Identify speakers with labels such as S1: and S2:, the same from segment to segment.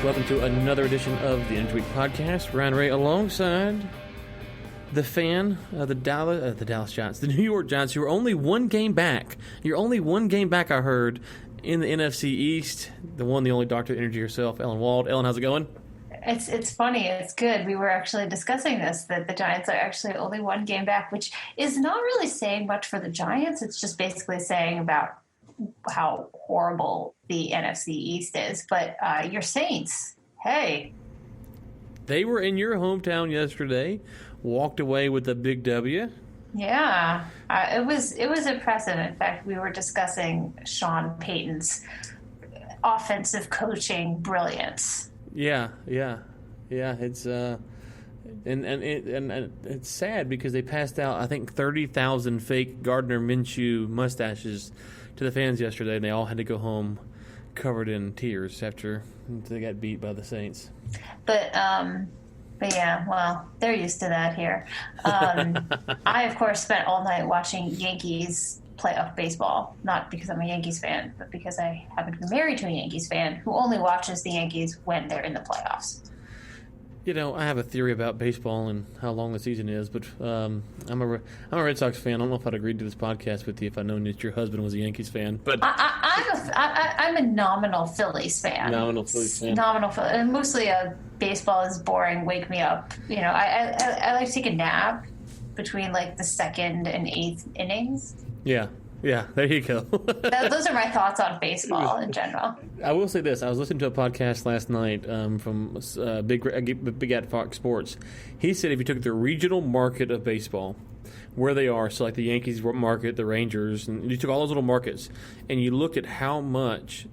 S1: Welcome to another edition of the Interweek Podcast. Ryan Ray alongside the fan of the Dallas Giants, the New York Giants, who are only one game back. You're only one game back, I heard, in the NFC East. The one, the only Dr. Energy herself, ellen-wald. Ellen, how's it going?
S2: It's funny. It's good. We were actually discussing this, that the Giants are actually only one game back, which is not really saying much for the Giants. It's just basically saying about how horrible the NFC East is. But your Saints, hey.
S1: They were in your hometown yesterday, walked away with a big W.
S2: Yeah, it was impressive. In fact, we were discussing Sean Payton's offensive coaching brilliance.
S1: Yeah. It's and it's sad because they passed out, I think, 30,000 fake Gardner Minshew mustaches to the fans yesterday, and they all had to go home covered in tears after they got beat by the Saints.
S2: But yeah, well, they're used to that here. I, of course, spent all night watching Yankees playoff baseball, not because I'm a Yankees fan, but because I happen to be married to a Yankees fan who only watches the Yankees when they're in the playoffs.
S1: You know, I have a theory about baseball and how long the season is, but I'm a Red Sox fan. I don't know if I'd agreed to this podcast with you if I'd known that your husband was a Yankees fan. But
S2: I'm a nominal Phillies fan.
S1: Nominal Phillies fan.
S2: Nominal Phillies. And mostly baseball is boring. Wake me up. You know, I like to take a nap between like the second and eighth innings.
S1: Yeah, there you go.
S2: Those are my thoughts on baseball in general.
S1: I will say this. I was listening to a podcast last night from Big at Fox Sports. He said if you took the regional market of baseball, where they are, so like the Yankees market, the Rangers, and you took all those little markets, and you looked at how much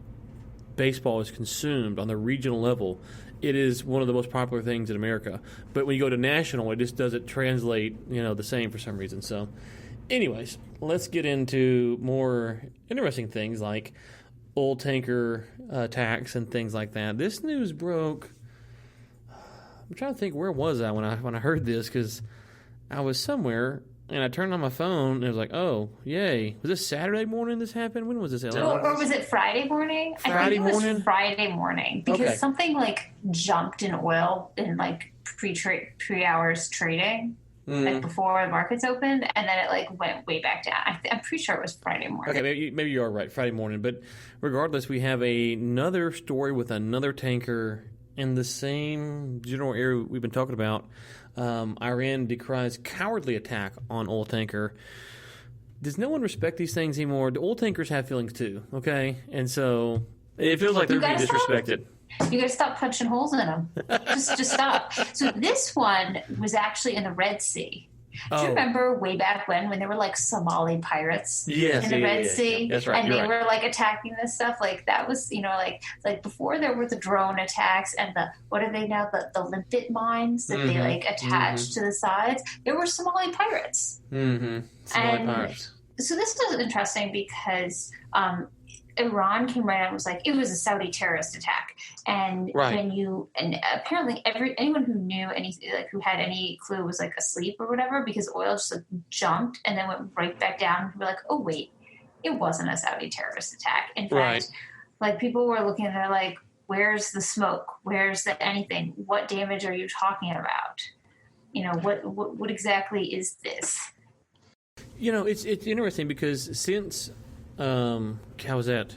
S1: baseball is consumed on the regional level, it is one of the most popular things in America. But when you go to national, it just doesn't translate, the same for some reason. So anyways, let's get into more interesting things like oil tanker tax and things like that. This news broke. I'm trying to think, where was I when I heard this? Because I was somewhere and I turned on my phone and it was like, oh, yay! Was this Saturday morning? This happened? When was this?
S2: Or was it Friday morning? I think it was Friday morning because something like jumped in oil in like pre-hours trading. Like before the markets opened, and then it like went way back down. I'm pretty sure it was Friday morning.
S1: Okay, maybe you are right, Friday morning. But regardless, we have another story with another tanker in the same general area we've been talking about. Iran decries cowardly attack on oil tanker. Does no one respect these things anymore? The oil tankers have feelings too, okay? And so it feels like they're being disrespected.
S2: You got to stop punching holes in them. Just stop. So this one was actually in the Red Sea. Do you remember way back when there were like Somali pirates in the Red Sea?
S1: That's right.
S2: And they were like attacking this stuff. Like that was, like before there were the drone attacks and what are they now? The limpet mines that they like attached to the sides. There were Somali pirates.
S1: Somali pirates.
S2: So this was interesting because Iran came right out and was like, it was a Saudi terrorist attack. And apparently anyone who knew anything, like who had any clue was like asleep or whatever, because oil just like jumped and then went right back down. And we're like, oh wait, it wasn't a Saudi terrorist attack. In fact, like people were looking and they're like, where's the smoke? Where's the anything? What damage are you talking about? What exactly is this?
S1: It's interesting because since how was that?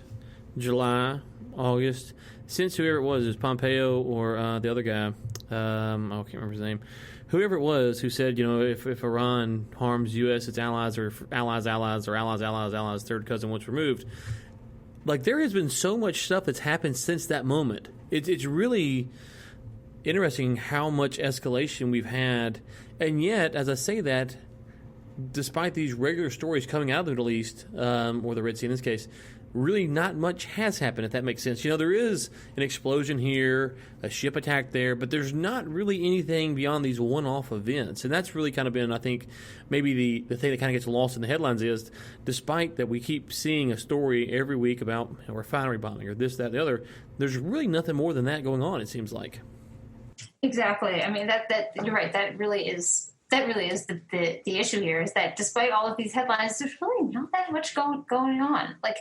S1: July, August. Since whoever it was Pompeo or the other guy, I can't remember his name. Whoever it was who said, if Iran harms U.S., its allies, or allies, third cousin once removed. Like there has been so much stuff that's happened since that moment. It's really interesting how much escalation we've had, and yet, as I say that, despite these regular stories coming out of the Middle East, or the Red Sea in this case, really not much has happened, if that makes sense. There is an explosion here, a ship attack there, but there's not really anything beyond these one-off events. And that's really kind of been, I think, maybe the thing that kind of gets lost in the headlines is, despite that we keep seeing a story every week about a refinery bombing or this, that, the other, there's really nothing more than that going on, it seems like.
S2: Exactly. I mean, that you're right. That really is the issue here, is that despite all of these headlines, there's really not that much going on. Like,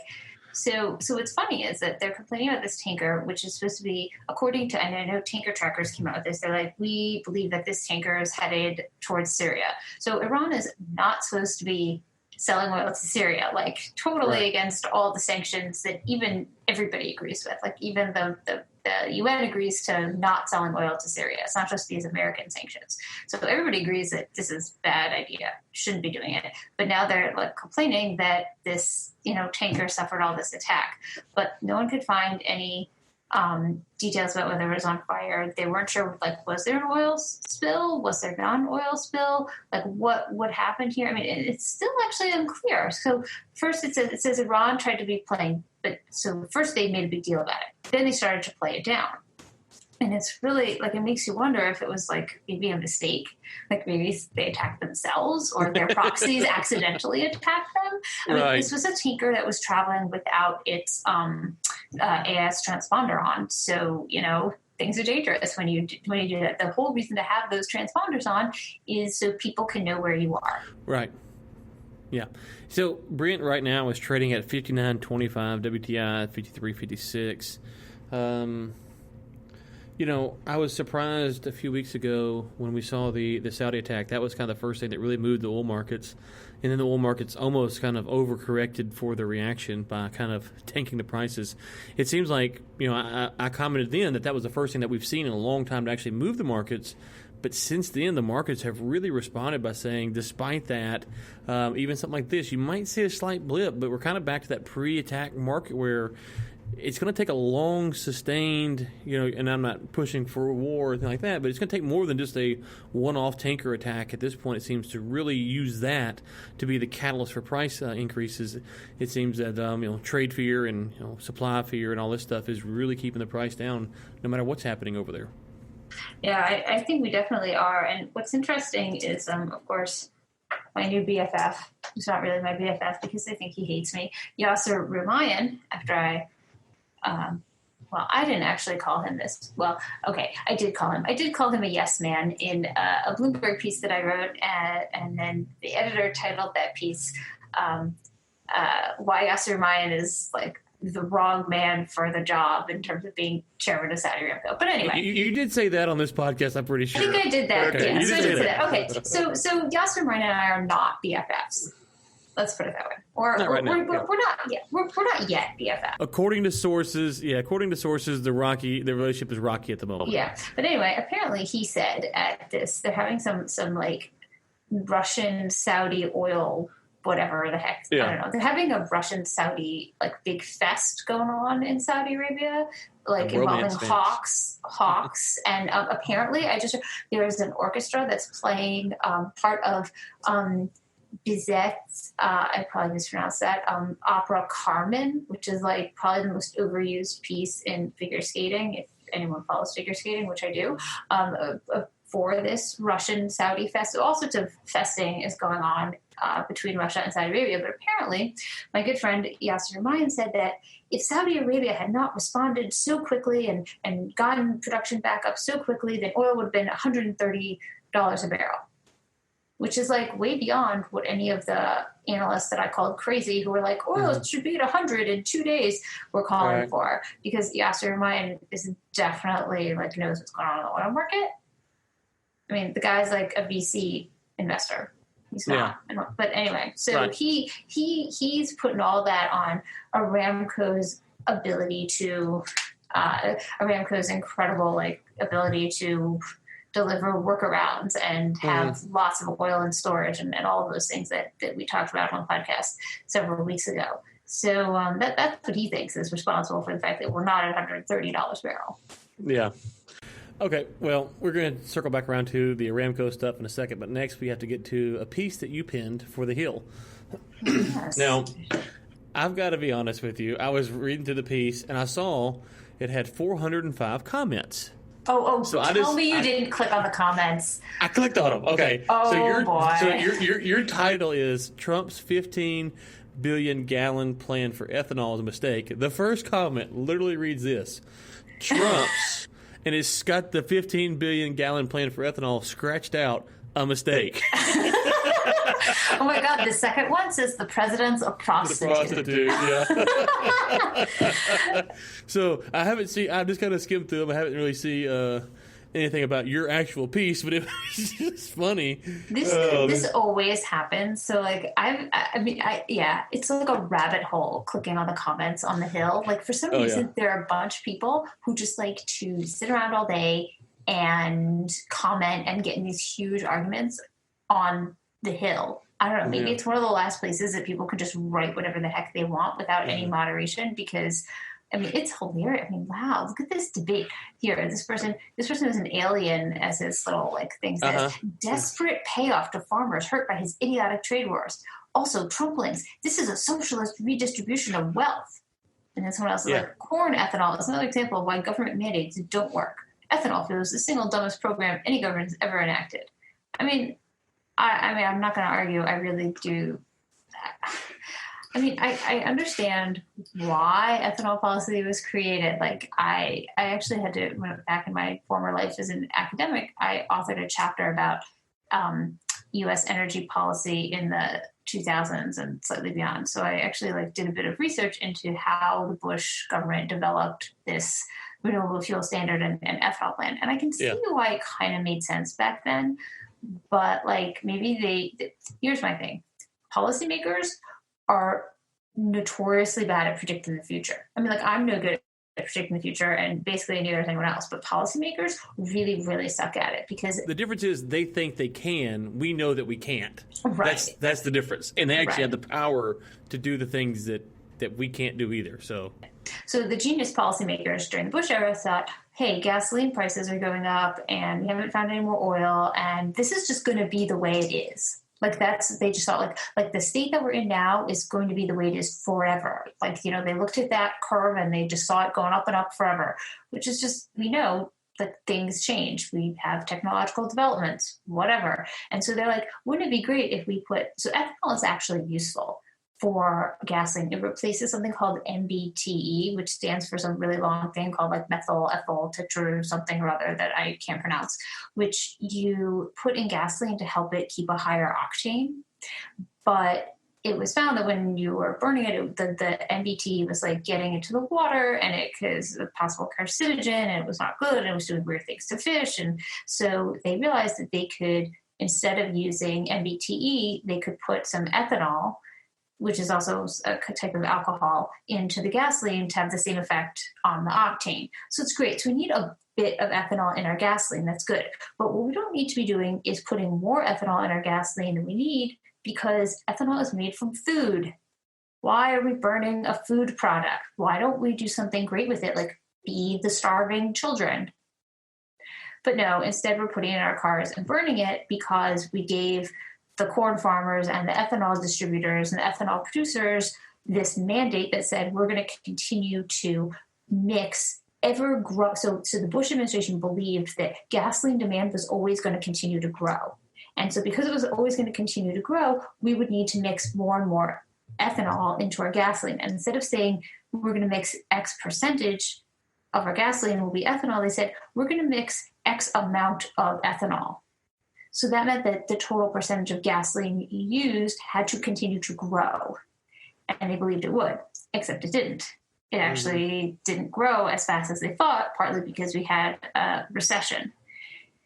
S2: So what's funny is that they're complaining about this tanker, which is supposed to be, according to, and I know tanker trackers came out with this, they're like, we believe that this tanker is headed towards Syria. So Iran is not supposed to be selling oil to Syria, like totally against all the sanctions that even everybody agrees with. Like even the UN agrees to not selling oil to Syria. It's not just these American sanctions. So everybody agrees that this is a bad idea, shouldn't be doing it. But now they're like complaining that this, tanker suffered all this attack. But no one could find any details about whether it was on fire. They weren't sure, like, was there an oil spill? Was there not an oil spill? Like, what happened here? I mean, it's still actually unclear. So first it says Iran tried to be playing, but so first they made a big deal about it. Then they started to play it down. And it's really, like, it makes you wonder if it was, like, maybe a mistake. Like, maybe they attacked themselves or their proxies accidentally attacked them. I mean, this was a tanker that was traveling without its AS transponder on. So, things are dangerous when you do that. The whole reason to have those transponders on is so people can know where you are. Right.
S1: Yeah. So Brent right now is trading at 59.25, WTI at 53.56. I was surprised a few weeks ago when we saw the Saudi attack. That was kind of the first thing that really moved the oil markets. And then the oil markets almost kind of overcorrected for the reaction by kind of tanking the prices. It seems like, I commented then that was the first thing that we've seen in a long time to actually move the markets. But since then, the markets have really responded by saying, despite that, even something like this, you might see a slight blip, but we're kind of back to that pre-attack market where it's going to take a long, sustained, and I'm not pushing for a war or anything like that, but it's going to take more than just a one-off tanker attack. At this point, it seems to really use that to be the catalyst for price increases. It seems that trade fear and supply fear and all this stuff is really keeping the price down, no matter what's happening over there.
S2: Yeah, I think we definitely are. And what's interesting is, of course, my new BFF, who's not really my BFF because I think he hates me, Yasser Rumayyan, after I didn't actually call him this. Well, okay, I did call him a yes man in a Bloomberg piece that I wrote, and then the editor titled that piece, why Yasser Rumayyan is like the wrong man for the job in terms of being chairman of Saudi Aramco. But anyway.
S1: You did say that on this podcast, I'm pretty sure.
S2: I think I did that.
S1: Okay.
S2: Yeah, so I did say that. Okay, so Yasser Rumayyan and I are not BFFs. Let's put it that way. We're not yet BFF.
S1: According to sources, the relationship is rocky at the moment.
S2: Yeah. But anyway, apparently he said at this, they're having some like Russian Saudi oil, whatever the heck. Yeah. I don't know. They're having a Russian Saudi like big fest going on in Saudi Arabia, like involving hawks. And apparently there's an orchestra that's playing part of Bizet's, I probably mispronounced that, opera Carmen, which is like probably the most overused piece in figure skating, if anyone follows figure skating, which I do, for this Russian Saudi fest. So all sorts of festing is going on between Russia and Saudi Arabia. But apparently, my good friend Yasser Rumayyan said that if Saudi Arabia had not responded so quickly and gotten production back up so quickly, then oil would have been $130 a barrel, which is like way beyond what any of the analysts that I called crazy who were like, oil should be at 100 in 2 days were calling for, because Yasser Rumayyan is definitely like knows what's going on in the oil market. I mean, the guy's like a VC investor. He's not. Yeah. But anyway, so he's putting all that on Aramco's ability to, Aramco's incredible like ability to deliver workarounds and have lots of oil in storage and all of those things that we talked about on the podcast several weeks ago. So that's what he thinks is responsible for the fact that we're not at $130 a barrel.
S1: Yeah. Okay, well, we're going to circle back around to the Aramco stuff in a second, but next we have to get to a piece that you pinned for The Hill.
S2: Yes.
S1: Now, I've got to be honest with you. I was reading through the piece, and I saw it had 405 comments.
S2: So tell me you didn't click on the comments.
S1: I clicked on them. Okay.
S2: Boy.
S1: So your title is Trump's 15 billion gallon plan for ethanol is a mistake. The first comment literally reads this: Trump's and it's got the 15 billion gallon plan for ethanol scratched out, a mistake.
S2: Oh my God, the second one says the president's a prostitute.
S1: Yeah. So I haven't seen, I just kind of skimmed through them. I haven't really seen anything about your actual piece, but it was just funny.
S2: This always happens. So like it's like a rabbit hole clicking on the comments on the Hill. Like for some reason, there are a bunch of people who just like to sit around all day and comment and get in these huge arguments on the Hill. I don't know. Maybe it's one of the last places that people can just write whatever the heck they want without any moderation, because I mean, it's hilarious. I mean, wow, look at this debate here. This person is an alien, as his little like thing says. Desperate payoff to farmers hurt by his idiotic trade wars. Also, Trump links, this is a socialist redistribution of wealth. And then someone else is like, corn ethanol is another example of why government mandates don't work. Ethanol fuel is the single dumbest program any government has ever enacted. I mean, I'm not going to argue. I really do. I mean, I understand why ethanol policy was created. Like, I actually had to, back in my former life as an academic, I authored a chapter about U.S. energy policy in the 2000s and slightly beyond. So I actually did a bit of research into how the Bush government developed this renewable fuel standard and ethanol plan. And I can see why it kind of made sense back then. But maybe here's my thing. Policymakers are notoriously bad at predicting the future. I mean, I'm no good at predicting the future, and basically neither is anyone else, but policymakers really, really suck at it, because
S1: the difference is they think they can. We know that we can't.
S2: Right.
S1: That's the difference. And they actually have the power to do the things that we can't do either. So
S2: the genius policymakers during the Bush era thought, hey, gasoline prices are going up and we haven't found any more oil, and this is just going to be the way it is. They just thought like the state that we're in now is going to be the way it is forever. They looked at that curve and they just saw it going up and up forever, which is just, we know that things change. We have technological developments, whatever. And so they're like, wouldn't it be great if we so ethanol is actually useful for gasoline. It replaces something called MBTE, which stands for some really long thing called methyl ethyl tetra something or other that I can't pronounce, which you put in gasoline to help it keep a higher octane. But it was found that when you were burning it, the MBTE was getting into the water, and it was a possible carcinogen, and it was not good, and it was doing weird things to fish. And so they realized that they could, instead of using MBTE, they could put some ethanol, which is also a type of alcohol, into the gasoline to have the same effect on the octane. So it's great. So we need a bit of ethanol in our gasoline. That's good. But what we don't need to be doing is putting more ethanol in our gasoline than we need, because ethanol is made from food. Why are we burning a food product? Why don't we do something great with it, like feed the starving children? But no, instead we're putting it in our cars and burning it, because we gave the corn farmers and the ethanol distributors and the ethanol producers this mandate that said we're going to continue to mix grow. So the Bush administration believed that gasoline demand was always going to continue to grow. And so because it was always going to continue to grow, we would need to mix more and more ethanol into our gasoline. And instead of saying we're going to mix X percentage of our gasoline will be ethanol, they said we're going to mix X amount of ethanol. So that meant that the total percentage of gasoline used had to continue to grow. And they believed it would, except it didn't. It actually didn't grow as fast as they thought, partly because we had a recession.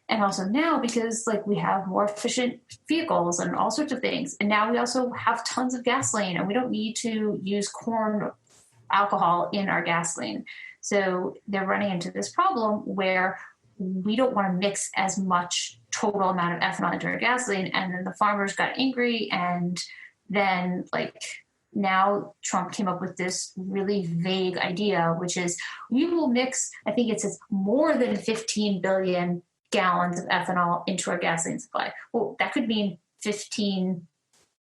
S2: And also now because we have more efficient vehicles and all sorts of things. And now we also have tons of gasoline, and we don't need to use corn alcohol in our gasoline. So they're running into this problem where we don't want to mix as much total amount of ethanol into our gasoline. And then the farmers got angry. And then now Trump came up with this really vague idea, which is we will mix, I think it says more than 15 billion gallons of ethanol into our gasoline supply. Well, that could mean 15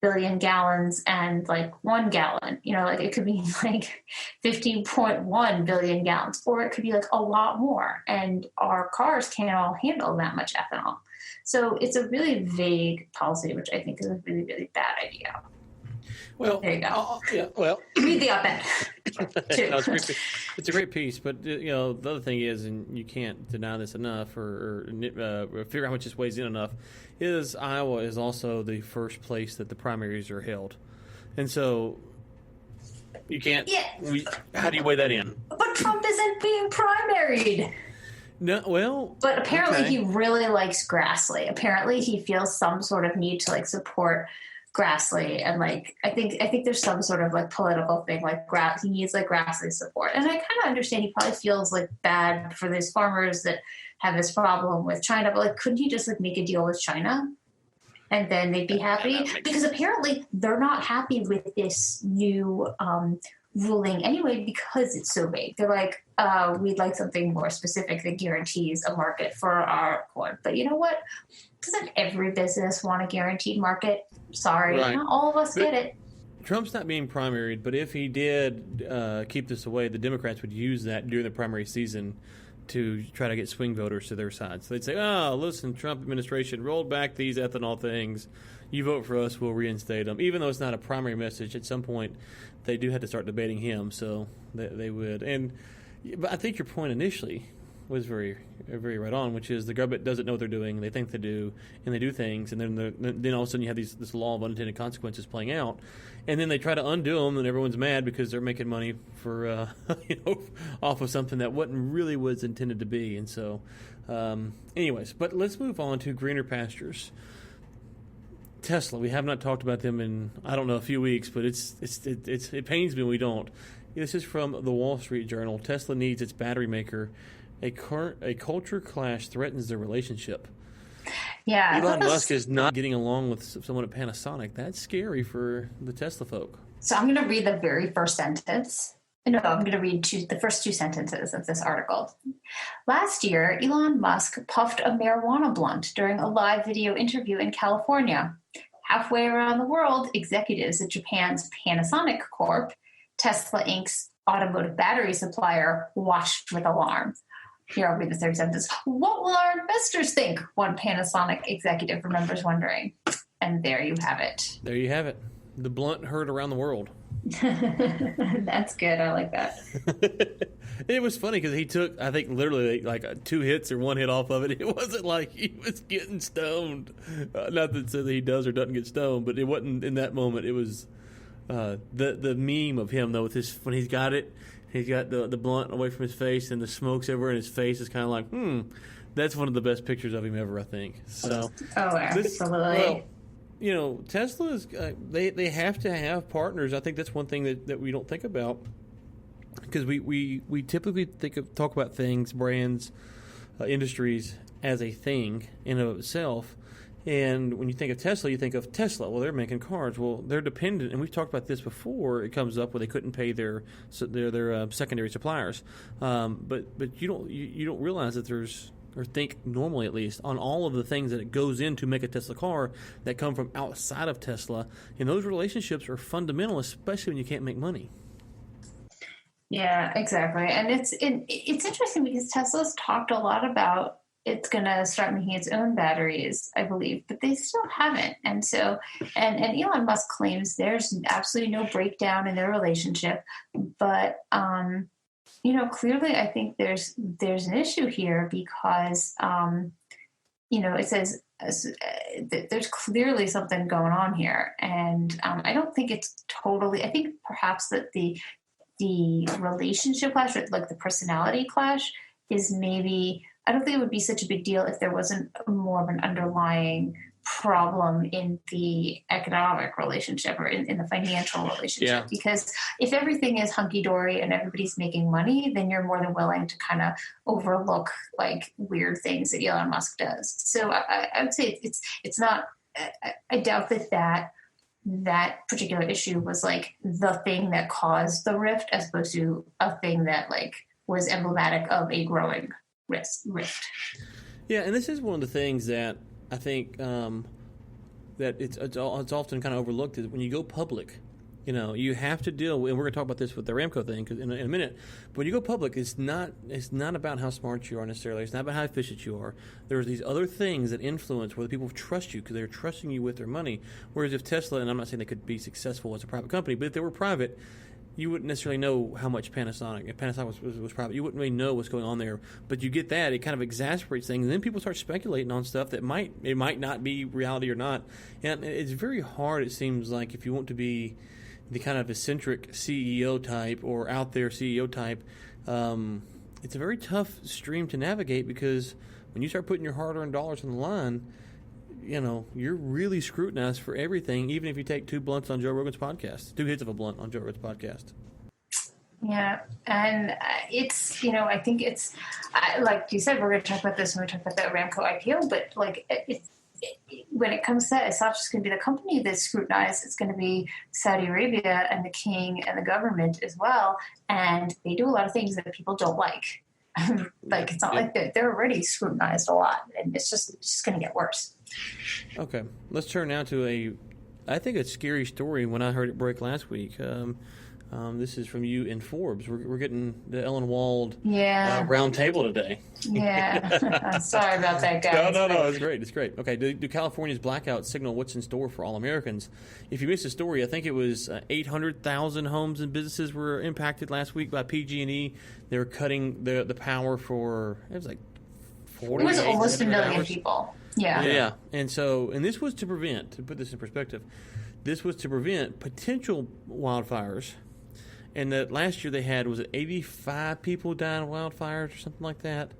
S2: billion gallons and 1 gallon, it could be 15.1 billion gallons, or it could be a lot more, and our cars can't all handle that much ethanol. So it's a really vague policy, which I think is a really, really bad idea.
S1: Well,
S2: there you go.
S1: Yeah. Well,
S2: read the op-ed. Too.
S1: No, it's a great piece, but the other thing is, and you can't deny this enough, or figure out how much this weighs in enough, is Iowa is also the first place that the primaries are held, and so you can't.
S2: Yeah.
S1: How do you weigh that in?
S2: But Trump isn't being primaried.
S1: No, well,
S2: but apparently he really likes Grassley. Apparently he feels some sort of need to support Grassley, and I think there's some sort of political thing he needs Grassley support, and I kind of understand he probably feels bad for these farmers that have this problem with China, but couldn't he just make a deal with China and then they'd be happy? Because apparently they're not happy with this new ruling anyway because it's so vague. They're we'd like something more specific that guarantees a market for our corn. But you know what? Doesn't every business want a guaranteed market? Sorry, right. Not all of us get it.
S1: Trump's not being primaried, but if he did keep this away, the Democrats would use that during the primary season to try to get swing voters to their side. So they'd say, oh, listen, Trump administration rolled back these ethanol things. You vote for us, we'll reinstate them. Even though it's not a primary message, at some point they do have to start debating him, so they would. But I think your point initially was very, very right on, which is the government doesn't know what they're doing. They think they do, and they do things, and then all of a sudden you have this law of unintended consequences playing out, and then they try to undo them, and everyone's mad because they're making money for off of something that wasn't really was intended to be. And so, anyways, but let's move on to greener pastures. Tesla. We have not talked about them in a few weeks, but it pains me when we don't. This is from the Wall Street Journal. Tesla needs its battery maker. A culture clash threatens their relationship.
S2: Yeah,
S1: Elon Musk is not getting along with someone at Panasonic. That's scary for the Tesla folk.
S2: So I'm going to read the very first sentence. No, I'm going to read the first two sentences of this article. Last year, Elon Musk puffed a marijuana blunt during a live video interview in California. Halfway around the world, executives at Japan's Panasonic Corp, Tesla Inc.'s automotive battery supplier, watched with alarm. Here, I'll read the third sentence. What will our investors think? One Panasonic executive remembers wondering. And there you have it.
S1: There you have it. The blunt heard around the world.
S2: That's good. I like that.
S1: It was funny because he took, I think, literally 2 hits or 1 hit off of it. It wasn't like he was getting stoned. Not that he does or doesn't get stoned, but it wasn't in that moment. It was the meme of him, though, with when he's got it. He's got the blunt away from his face, and the smoke's everywhere in his face. Is kind of like, that's one of the best pictures of him ever, I think. So,
S2: absolutely.
S1: Tesla is they have to have partners. I think that's one thing that we don't think about, because we typically talk about things, brands, industries as a thing in and of itself. And when you think of Tesla, you think of Tesla. Well, they're making cars. Well, they're dependent, and we've talked about this before. It comes up where they couldn't pay their secondary suppliers. But you don't realize that there's, or think normally at least, on all of the things that it goes in to make a Tesla car that come from outside of Tesla. And those relationships are fundamental, especially when you can't make money.
S2: Yeah, exactly. And it's interesting because Tesla's talked a lot about it's going to start making its own batteries, I believe, but they still haven't. And so, and Elon Musk claims there's absolutely no breakdown in their relationship, but, clearly I think there's an issue here because, it says there's clearly something going on here. And I don't think it's totally, I think perhaps that the relationship clash, or the personality clash, is maybe, I don't think it would be such a big deal if there wasn't more of an underlying problem in the economic relationship or in the financial relationship. Yeah. Because if everything is hunky-dory and everybody's making money, then you're more than willing to kind of overlook weird things that Elon Musk does. So I would say it's not, I doubt that particular issue was the thing that caused the rift, as opposed to a thing that was emblematic of a growing rift.
S1: Yeah, and this is one of the things that I think that it's often kind of overlooked, is when you go public You have to deal with, and we're going to talk about this with the Aramco thing in a minute. But when you go public, it's not about how smart you are necessarily. It's not about how efficient you are. There's these other things that influence whether people trust you because they're trusting you with their money. Whereas if Tesla, and I'm not saying they could be successful as a private company, but if they were private, you wouldn't necessarily know how much Panasonic. If Panasonic was private, you wouldn't really know what's going on there. But you get that, it kind of exasperates things, and then people start speculating on stuff that might not be reality or not. And it's very hard, it seems like, if you want to be the kind of eccentric CEO type or out there CEO type, it's a very tough stream to navigate because when you start putting your hard-earned dollars on the line, you're really scrutinized for everything, even if you take 2 blunts on Joe Rogan's podcast, 2 hits of a blunt on Joe Rogan's podcast.
S2: Yeah, and it's, I think it's, like you said, we're going to talk about this when we talk about the Aramco-ipo, but when it comes to that, it's not just going to be the company that's scrutinized. It's going to be Saudi Arabia and the king and the government as well. And they do a lot of things that people don't like. It's not like they're already scrutinized a lot, and it's just going to get worse.
S1: Okay, let's turn now to I think a scary story when I heard it break last week. This is from you in Forbes. We're getting the ellen-wald round table today.
S2: Yeah. I'm sorry about that, guys.
S1: No. It's great. Okay, do California's blackouts signal what's in store for all Americans? If you missed the story, I think it was 800,000 homes and businesses were impacted last week by PG&E. They were cutting the power for, it was like 40.
S2: It was almost 1 million people.
S1: Yeah. And this was to prevent, to put this in perspective, potential wildfires. And that last year they had, was it 85 people died in wildfires or something like that?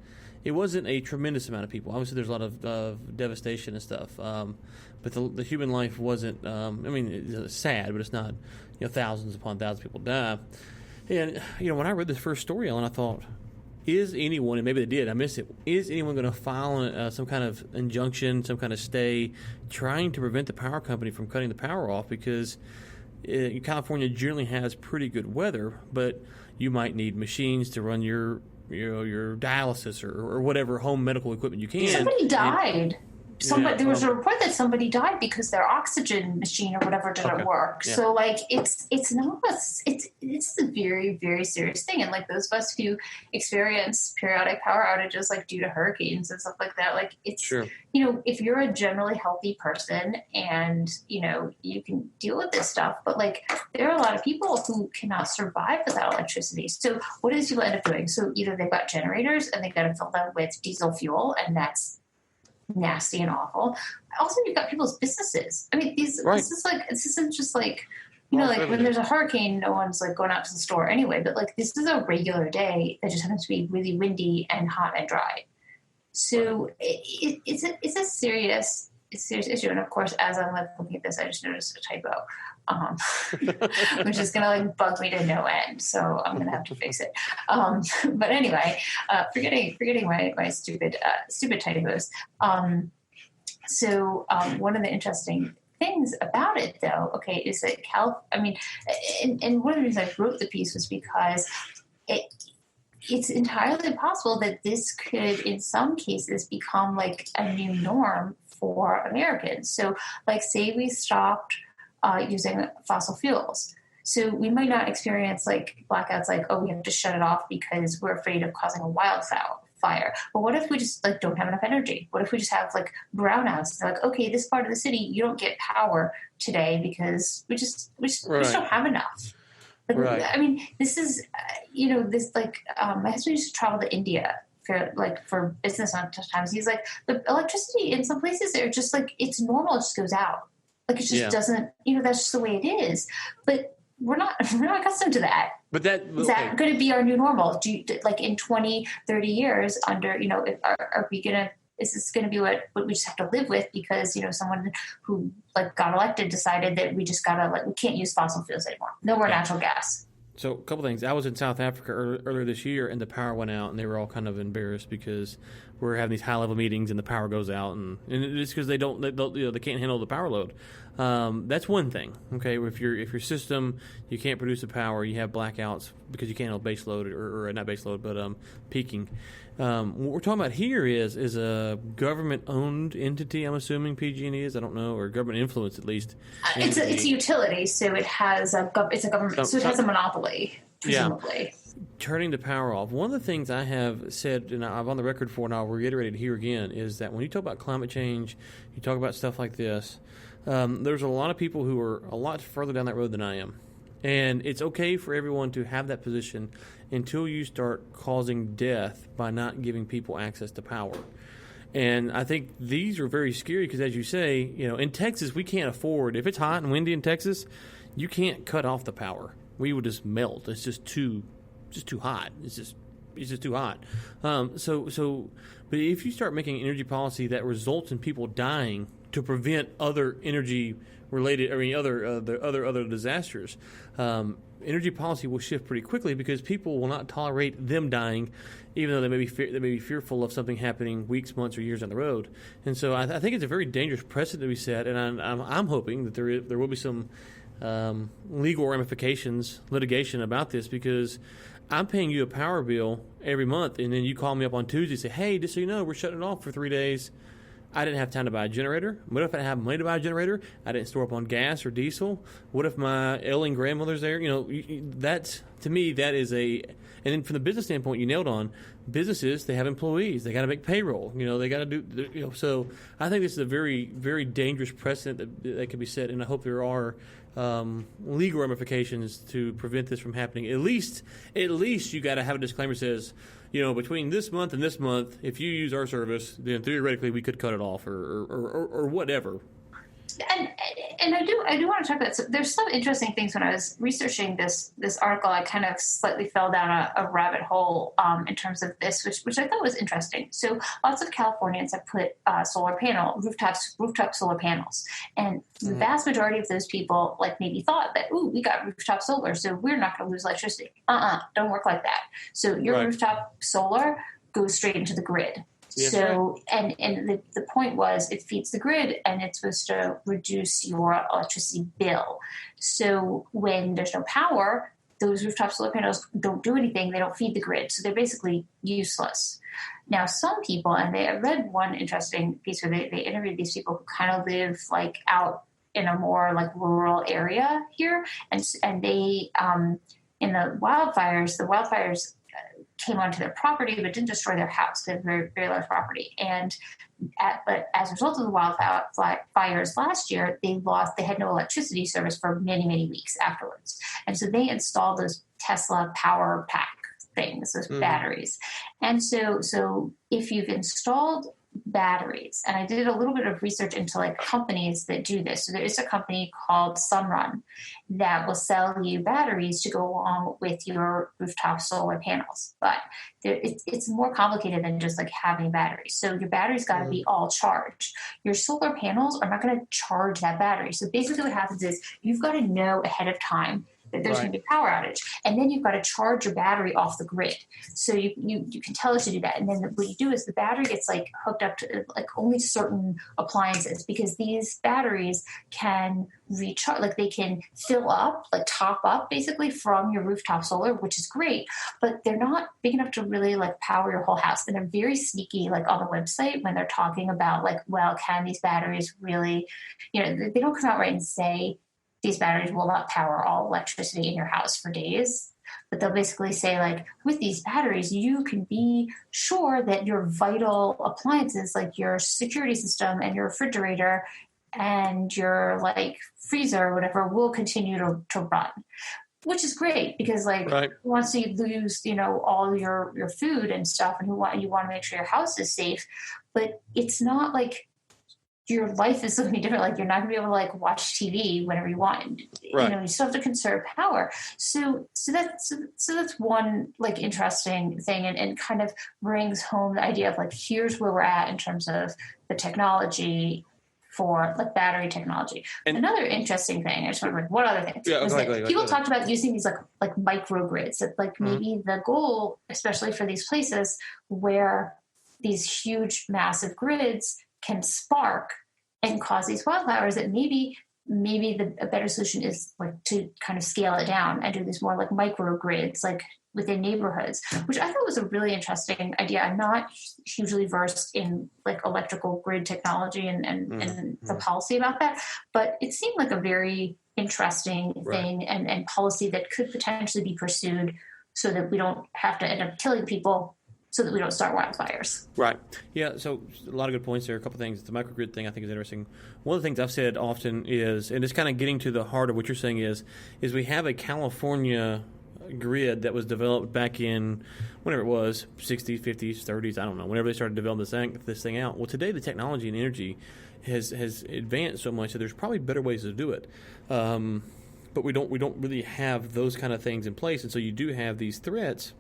S1: It wasn't a tremendous amount of people. Obviously, there's a lot of devastation and stuff. But the human life wasn't, it's sad, but it's not, thousands upon thousands of people die. And, when I read this first story, Ellen, I thought, is anyone, and maybe they did, I missed it, is anyone going to file some kind of injunction, some kind of stay, trying to prevent the power company from cutting the power off? Because California generally has pretty good weather, but you might need machines to run your dialysis or whatever home medical equipment you can.
S2: Somebody died. There was a report that somebody died because their oxygen machine or whatever didn't work. Yeah. So it's a very, very serious thing. And those of us who experience periodic power outages due to hurricanes and stuff like that, it's sure. If you're a generally healthy person and you can deal with this stuff, but there are a lot of people who cannot survive without electricity. So what do these people end up doing? So either they've got generators and they've got to fill them with diesel fuel, and that's nasty and awful. Also, you've got people's businesses. I mean, this isn't just when there's a hurricane, no one's going out to the store anyway. But this is a regular day that just happens to be really windy and hot and dry. So it's a serious issue. And of course, as I'm looking at this, I just noticed a typo, which is going to bug me to no end. So I'm going to have to fix it. But anyway, forgetting my stupid typos. One of the interesting things about it, though, is that and one of the reasons I wrote the piece was because it's entirely possible that this could, in some cases, become a new norm for Americans. So, say we stopped using fossil fuels. So we might not experience blackouts we have to shut it off because we're afraid of causing a wildfire. But what if we just don't have enough energy? What if we just have brownouts? They're okay, this part of the city, you don't get power today because we just don't have enough.
S1: Right.
S2: I mean, this is, my husband used to travel to India for business sometimes. He's the electricity in some places, they're just it's normal, it just goes out. It just doesn't, that's just the way it is. But we're not accustomed to that. But is that going to be our new normal? Do you, in 20, 30 years under, are we going to, is this going to be what we just have to live with because, someone who got elected decided that we just got to, we can't use fossil fuels anymore. No more natural gas.
S1: So a couple things. I was in South Africa earlier this year, and the power went out, and they were all kind of embarrassed because we're having these high-level meetings, and the power goes out, and it's because they can't handle the power load. That's one thing. Okay, if your system, you can't produce the power, you have blackouts because you can't handle base load or not base load, but peaking. What we're talking about here is a government-owned entity. I'm assuming PG&E is. I don't know, or government influence at least.
S2: It's a utility, so it has it's a government, so it has a monopoly, presumably.
S1: Yeah. Turning the power off. One of the things I have said, and I'm on the record for, and I'll reiterate it here again, is that when you talk about climate change, you talk about stuff like this. There's a lot of people who are a lot further down that road than I am. And it's okay for everyone to have that position until you start causing death by not giving people access to power. And I think these are very scary because, as you say, in Texas, we can't afford, if it's hot and windy in Texas, you can't cut off the power. We would just melt. It's just too hot. It's just too hot. But if you start making energy policy that results in people dying to prevent other energy-related, other disasters, energy policy will shift pretty quickly because people will not tolerate them dying, even though they may be fearful of something happening weeks, months, or years down the road. And so I think it's a very dangerous precedent to be set, and I'm hoping that there will be some legal ramifications, litigation about this, because I'm paying you a power bill every month, and then you call me up on Tuesday and say, hey, just so you know, we're shutting it off for 3 days. I didn't have time to buy a generator. What if I didn't have money to buy a generator? I didn't store up on gas or diesel. What if my ailing grandmother's there? That's, to me, that is and then from the business standpoint, you nailed on, businesses, they have employees. They got to make payroll. They got to do, so I think this is a very, very dangerous precedent that can be set, and I hope there are legal ramifications to prevent this from happening. At least you got to have a disclaimer that says, between this month and this month, if you use our service, then theoretically we could cut it off or whatever.
S2: And I do want to talk about. So there's some interesting things when I was researching this article. I kind of slightly fell down a rabbit hole in terms of this, which I thought was interesting. So lots of Californians have put rooftop solar panels, and the vast majority of those people maybe thought that, ooh, we got rooftop solar, so we're not going to lose electricity. Don't work like that. So your rooftop solar goes straight into the grid.
S1: Yes,
S2: so, right. and the point was it feeds the grid and it's supposed to reduce your electricity bill. So when there's no power, those rooftop solar panels don't do anything. They don't feed the grid. So they're basically useless. Now, some people, and I read one interesting piece where they interviewed these people who kind of live out in a more rural area here. And they, in the wildfires came onto their property but didn't destroy their house. They have very, very large property. But as a result of the wildfires last year, they had no electricity service for many, many weeks afterwards. And so they installed those Tesla power pack things, those batteries. And so if you've installed batteries, and I did a little bit of research into companies that do this. So there is a company called Sunrun that will sell you batteries to go along with your rooftop solar panels. But it's more complicated than just having batteries. So your battery's got to be all charged. Your solar panels are not going to charge that battery. So basically what happens is you've got to know ahead of time that there's going to be a power outage. And then you've got to charge your battery off the grid. So you can tell it to do that. And then what you do is the battery gets hooked up to only certain appliances, because these batteries can recharge, they can fill up, top up basically from your rooftop solar, which is great, but they're not big enough to really power your whole house. And they're very sneaky, on the website when they're talking about can these batteries really, they don't come out right and say, these batteries will not power all electricity in your house for days. But they'll basically say, with these batteries, you can be sure that your vital appliances, like your security system and your refrigerator and your, freezer or whatever, will continue to run. Which is great because, once you lose, all your food and stuff, and you want to make sure your house is safe. But it's not your life is something different. You're not going to be able to watch TV whenever you want.
S1: Right.
S2: You still have to conserve power. So that's one interesting thing, and kind of brings home the idea of here's where we're at in terms of the technology for like battery technology. And another interesting thing, I just want to bring one other thing, was that people talked about using these like microgrids, that like maybe the goal, especially for these places where these huge, massive grids can spark and cause these wildfires, that maybe a better solution is like to kind of scale it down and do these more like microgrids, like within neighborhoods, which I thought was a really interesting idea. I'm not hugely versed in like electrical grid technology and the policy about that, but it seemed like a very interesting thing and policy that could potentially be pursued so that we don't have to end up killing people, so that we don't start wildfires.
S1: Right. Yeah, so a lot of good points there. A couple things. The microgrid thing I think is interesting. One of the things I've said often is, and it's kind of getting to the heart of what you're saying is we have a California grid that was developed back in whenever it was, 60s, 50s, 30s, I don't know, whenever they started developing this thing out. Well, today the technology and energy has advanced so much that there's probably better ways to do it. But we don't really have those kind of things in place, and so you do have these threats.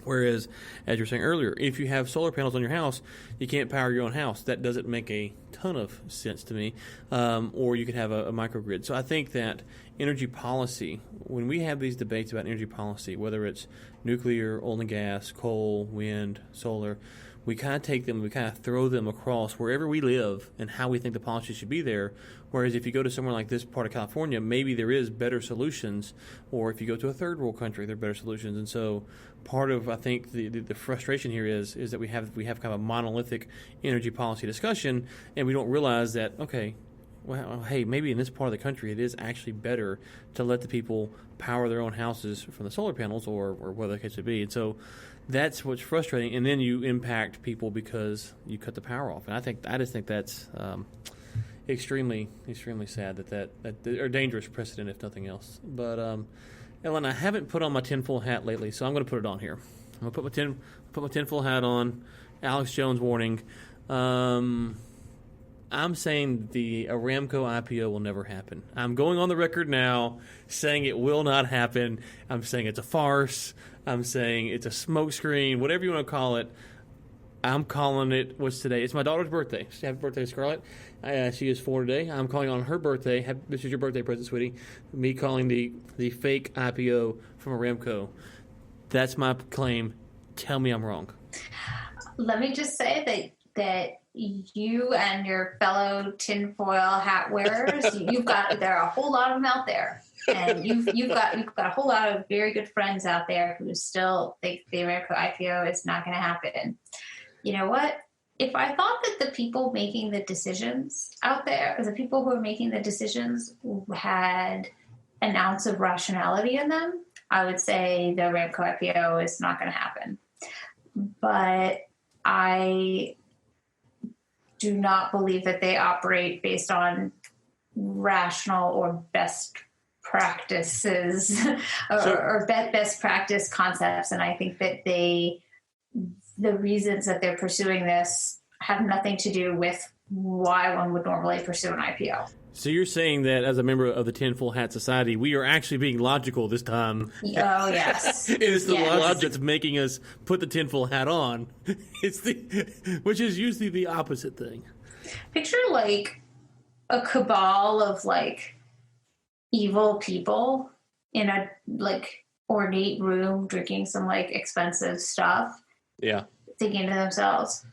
S1: Whereas, as you were saying earlier, if you have solar panels on your house, you can't power your own house. That doesn't make a ton of sense to me. Or you could have a microgrid. So I think that energy policy, when we have these debates about energy policy, whether it's nuclear, oil and gas, coal, wind, solar, we kind of take them, we kind of throw them across wherever we live and how we think the policy should be there. Whereas if you go to somewhere like this part of California, maybe there is better solutions, or if you go to a third world country, there are better solutions. And so part of, I think, the frustration here is that we have kind of a monolithic energy policy discussion, and we don't realize that, okay, well, hey, maybe in this part of the country it is actually better to let the people power their own houses from the solar panels or whatever the case would be. And so that's what's frustrating. And then you impact people because you cut the power off. And I just think that's extremely, extremely sad that or dangerous precedent, if nothing else. But Ellen, I haven't put on my tinfoil hat lately, so I'm going to put it on here. I'm going to put my tinfoil hat on. Alex Jones warning. I'm saying the Aramco IPO will never happen. I'm going on the record now saying it will not happen. I'm saying it's a farce. I'm saying it's a smokescreen, whatever you want to call it. I'm calling it, what's today? It's my daughter's birthday. Happy birthday, Scarlett. She is 4 today. I'm calling on her birthday. This is your birthday present, sweetie. Me calling the fake IPO from Aramco. That's my claim. Tell me I'm wrong.
S2: Let me just say that you and your fellow tinfoil hat wearers, there are a whole lot of them out there, and you've got a whole lot of very good friends out there who still think the Aramco IPO is not going to happen. You know what? If I thought that the people making the decisions out there, or the people who are making the decisions, had an ounce of rationality in them, I would say the Aramco IPO is not going to happen. But I do not believe that they operate based on rational or best practices or best practice concepts. And I think that the reasons that they're pursuing this have nothing to do with why one would normally pursue an IPO.
S1: So you're saying that as a member of the Tinfoil Hat Society, we are actually being logical this time.
S2: Oh, yes.
S1: It's the logic that's making us put the tinfoil hat on, which is usually the opposite thing.
S2: Picture like a cabal of like evil people in a like ornate room drinking some like expensive stuff.
S1: Yeah.
S2: Thinking to themselves,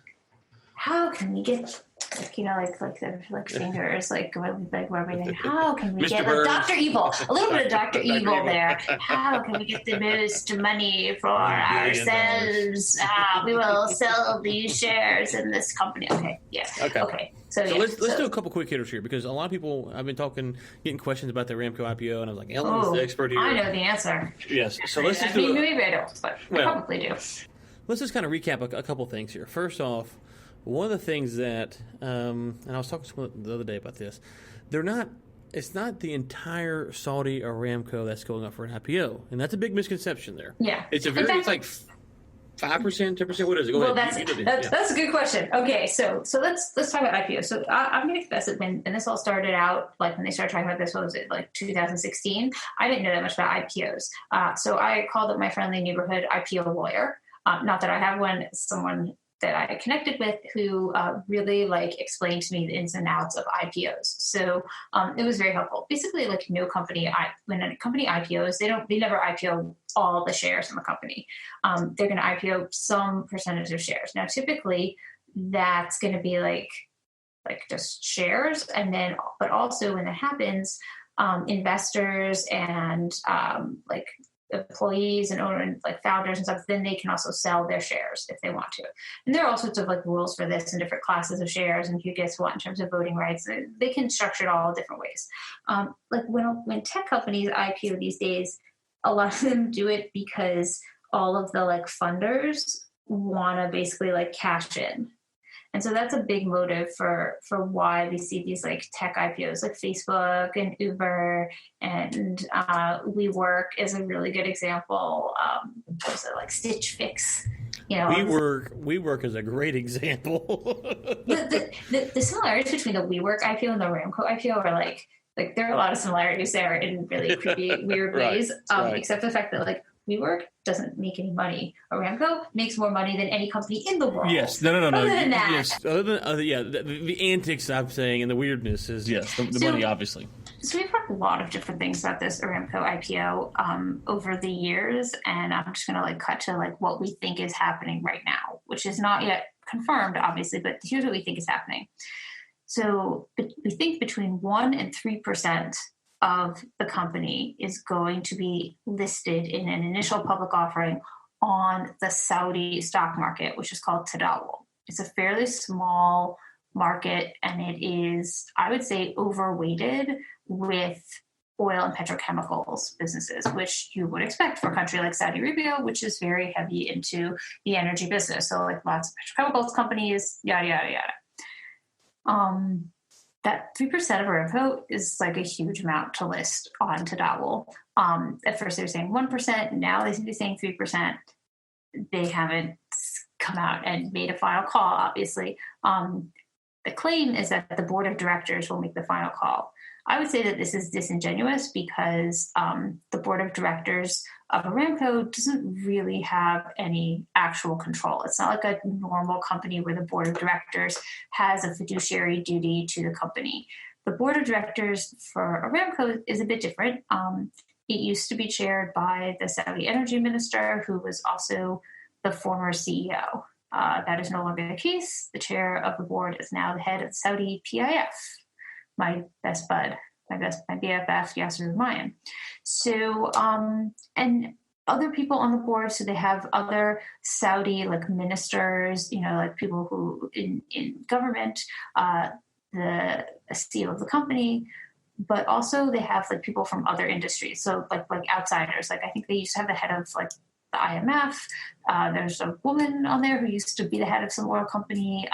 S2: how can we get like fingers like rubbing? How can we get like Dr. Evil? A little bit of Dr. Evil there. How can we get the most money for ourselves? We will sell these shares in this company. Okay. Yeah. Okay. So
S1: let's do a couple quick hitters here, because a lot of people I've been getting questions about the Aramco IPO, and I was like, Ellen's the expert here.
S2: I know the answer.
S1: Yes. So let's just
S2: maybe I don't, but I probably do.
S1: Let's just kind of recap a couple things here. First off, one of the things that, and I was talking to someone the other day about this, it's not the entire Saudi Aramco that's going up for an IPO, and that's a big misconception there.
S2: Yeah.
S1: It's like 5%, 10%, what is it? Go ahead.
S2: That's a good question. Okay, so let's talk about IPO. So I'm going to confess that when this all started out, like when they started talking about this, what was it, like 2016? I didn't know that much about IPOs. So I called up my friendly neighborhood IPO lawyer. Not that I have one, someone that I connected with who really like explained to me the ins and outs of IPOs. So it was very helpful. Basically, like no company, when a company IPOs, they never IPO all the shares in the company. They're going to IPO some percentage of shares. Now, typically, that's going to be like just shares, and then, but also when that happens, investors and like employees and owners, like founders and stuff, then they can also sell their shares if they want to. And there are all sorts of like rules for this and different classes of shares and who gets what in terms of voting rights. They can structure it all different ways. Like when tech companies IPO these days, a lot of them do it because all of the like funders want to basically like cash in. And so that's a big motive for why we see these like tech IPOs like Facebook and Uber and WeWork is a really good example. Also like Stitch Fix, you know.
S1: WeWork is a great example.
S2: the similarities between the WeWork IPO and the Aramco IPO are like there are a lot of similarities there in really creepy, weird ways, except for the fact that like WeWork doesn't make any money. Aramco makes more money than any company in the world.
S1: Yes, no.
S2: Other than that.
S1: Yes, other than the antics I'm saying and the weirdness is the money, obviously.
S2: So we've heard a lot of different things about this Aramco IPO over the years, and I'm just going to like cut to like what we think is happening right now, which is not yet confirmed, obviously, but here's what we think is happening. So we think between 1% and 3% of the company is going to be listed in an initial public offering on the Saudi stock market, which is called Tadawul. It's a fairly small market, and it is, I would say, overweighted with oil and petrochemicals businesses, which you would expect for a country like Saudi Arabia, which is very heavy into the energy business. So like lots of petrochemicals companies, yada, yada, yada. That 3% of Aramco is like a huge amount to list on Tadawul. At first they were saying 1%, now they seem to be saying 3%. They haven't come out and made a final call, obviously. The claim is that the board of directors will make the final call. I would say that this is disingenuous because the board of directors of Aramco doesn't really have any actual control. It's not like a normal company where the board of directors has a fiduciary duty to the company. The board of directors for Aramco is a bit different. It used to be chaired by the Saudi energy minister, who was also the former CEO. That is no longer the case. The chair of the board is now the head of Saudi PIF. My best bud, my BFF, Yasser Ramayan. So, and other people on the board, so they have other Saudi like ministers, you know, like people who in government, the CEO of the company, but also they have like people from other industries. So like outsiders, like I think they used to have the head of like the IMF. There's a woman on there who used to be the head of some oil company.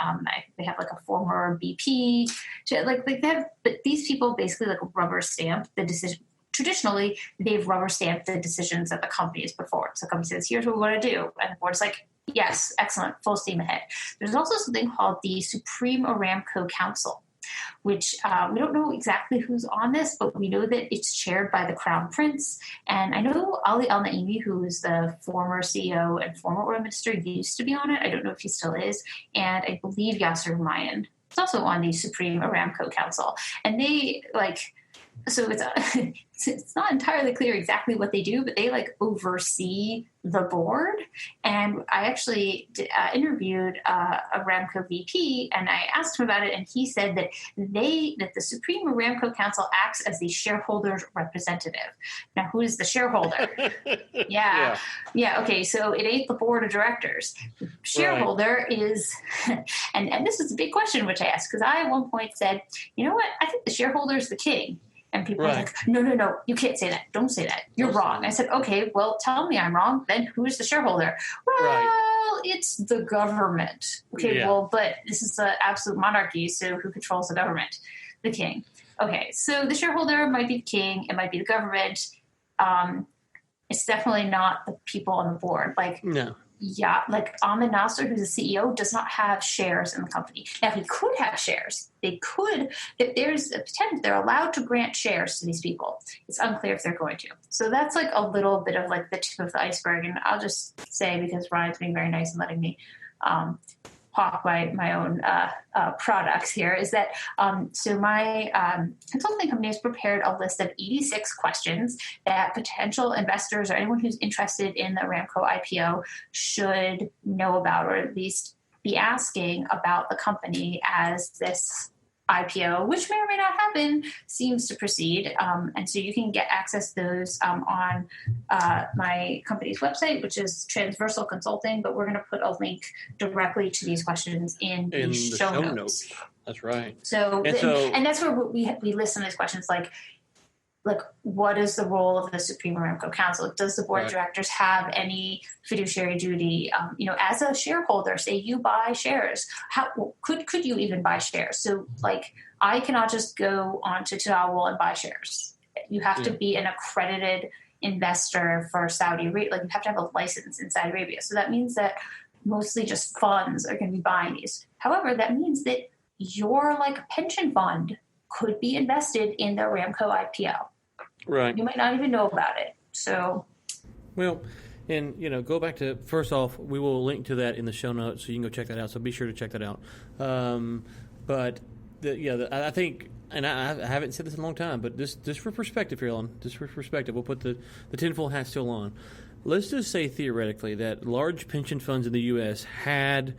S2: They have like a former BP. But these people basically like rubber stamp the decision. Traditionally, they've rubber stamped the decisions that the company has put forward. So the company says, here's what we want to do. And the board's like, yes, excellent, full steam ahead. There's also something called the Supreme Aramco Council, which we don't know exactly who's on this, but we know that it's chaired by the Crown Prince. And I know Ali Al-Naimi, who is the former CEO and former oil minister, used to be on it. I don't know if he still is. And I believe Yasser Ramayan is also on the Supreme Aramco Council. And they so it's not entirely clear exactly what they do, but they like oversee the board. And I actually interviewed a Aramco VP, and I asked him about it, and he said that the Supreme Aramco Council acts as the shareholders' representative. Now, who is the shareholder? Yeah. Okay, so it ain't the board of directors. The shareholder is, and this was a big question which I asked, because I at one point said, you know what, I think the shareholder is the king. And people were like, no, you can't say that. Don't say that. You're wrong. I said, okay, well, tell me I'm wrong. Then who's the shareholder? Well, it's the government. Okay, well, but this is an absolute monarchy, so who controls the government? The king. Okay, so the shareholder might be the king. It might be the government. It's definitely not the people on the board. No. Yeah, like Ahmed Nasser, who's the CEO, does not have shares in the company. Now, he could have shares. They could, if there's a potential, they're allowed to grant shares to these people. It's unclear if they're going to. So that's like a little bit of like the tip of the iceberg. And I'll just say, because Ryan's being very nice and letting me hawk my own products here, is that so my consulting company has prepared a list of 86 questions that potential investors or anyone who's interested in the Aramco IPO should know about, or at least be asking about the company as this IPO, which may or may not happen, seems to proceed. And so you can get access to those on my company's website, which is Transversal Consulting, but we're going to put a link directly to these questions in the show notes.
S1: That's right.
S2: So that's where we list some of these questions, like what is the role of the Supreme Aramco Council? Does the board of directors have any fiduciary duty? As a shareholder, say you buy shares, how could you even buy shares? So I cannot just go onto Tadawul and buy shares. You have to be an accredited investor for Saudi Arabia. You have to have a license in Saudi Arabia. So that means that mostly just funds are going to be buying these. However, that means that your pension fund could be invested in the Aramco IPO.
S1: Right.
S2: You might not even know about it. So,
S1: well, and go back to, first off, we will link to that in the show notes, so you can go check that out. So be sure to check that out. I think, and I haven't said this in a long time, but just for perspective here, Ellen, just for perspective, we'll put the tinfoil hat still on. Let's just say theoretically that large pension funds in the U.S. had